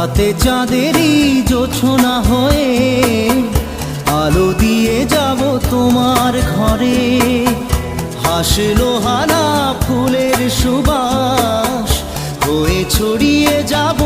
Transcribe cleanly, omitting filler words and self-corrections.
রাতে চাঁদেরই জোছনা হয়ে আলো দিয়ে যাব তোমার ঘরে। হাসলো হানা ফুলের সুবাস হয়ে ছড়িয়ে যাব